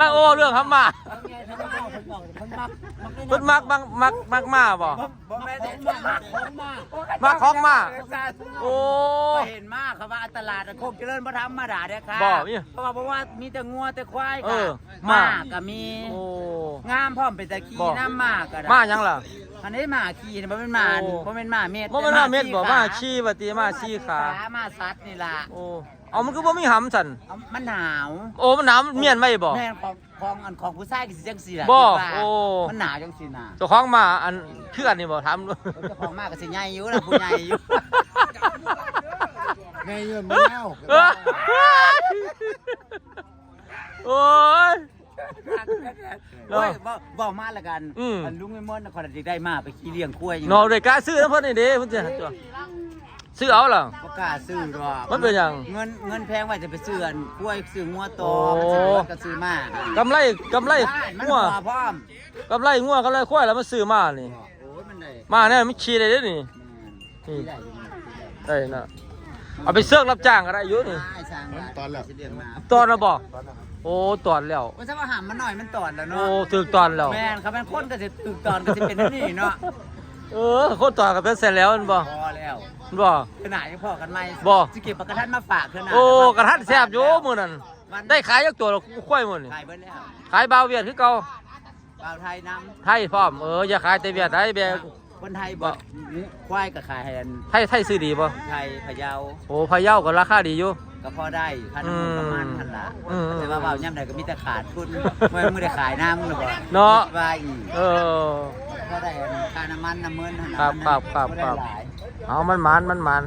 ตั้งโอ้เรื่องครับมาเพิ่นมักมาบ่มักของมาโอ้เห็นมากครับว่าตลาดโคกเจริญพระธรรมดาเด้อค่ะบ่เพราะว่ามีแต่งัวแต่ควายก็ มาก ก็มี โอ้ งามพร้อมเป็นตะขี้น้ำมากก็ได้ มายังล่ะอันนี้หมาขี้บ่เป็นหมาบ่เป็นหมาเม็ด บ่แม่นมาเม็ดบ่มาชี้ว่าติมาชี้ขา มาซัดนี่ล่ะ โอ้เอามันคือบ่มีหำสั่น มันหนาว โอ้มันหนาวเมียนไว้บ่ แม่นของผู้ชายก็สิจังซี่ล่ะ บ่โอ้ มันหนาวจังซี่น่ะ เจ้าของมาอันคืออันนี้บ่ถามดู เจ้าของมากก็สิใหญ่อยู่ล่ะผู้ใหญ่อยู่ ไงเงินไม่เอา โอ้ย โอ้ยบ่มาแล้วกันอันลุงไม่มอนขอได้มาไปขี้เลี้ยงควายอยู่ นอได้กล้าซื้อเพิ่นนี่เด้เพิ่นจะตัวซื้อเอาล่ะ บ่กล้าซื้อดอก มันเป็นหยัง เงินแพงไว้จะไปซื้ออันกล้วยซื้องัวโต โอ้ ก็ซื้อมาก ำไร มัน งัว หัวพร้อม กำไรงัวกำไรควายแล้วมันซื้อมานี่ โอ้ยมันได้ มาเนี่ยมันขี่ได้เด้นี่ ที่ได้อยู่ ได้นะเอาไปเสื้อกรับจ้างก็ได้อยู่นี่ ได้สร้างได้ตอนแล้วสิเลี้ยงมา ตอนน่ะบ่โอ้ตอนแล้ว ว่าถ้าว่าหามมันหน่อยมันตอนแล้ว โอ้ เนาะ ถึกตอนแล้ว แม่นครับแม่นคนก็สิตึกตอนก็สิเป็นนี่เนาะ คนตอนกับเป็นเสร็จแล้วมันบ่ พอแล้ว มันบ่ ขนาดยังพอกันไหม บ่ สิเก็บปลากระทันมาฝากขนาด โอ้กระทัดแซ่บอยู่มื้อนั้นได้ขายจักตัวแล้วควายมื้อนี่ ขายเบิดแล้ว ขายบาวเวียดคือเก่า บ่าวไทยน ไทยพร้อมอย่าขายแต่เวียดไทยแบ ำคนไทยบอกควายก็ขายให้อัน ไทยซื้อดีบ่ ไทยพะเยา โอ้พะเยาก็ราคาดีอยู่ ก็พอได้ค่าน้ำมันประมาณพันละ อืม แต่ว่าเบาย่ำใดก็มีแต่ขาดทุนไม่มึงได้ขายน้ำมึงหรอก เนาะ ว่าอีก เออ ก็ได้ค่าน้ำมันน้ำมัน ครับ บ่ได้หลาย เอามันหมาน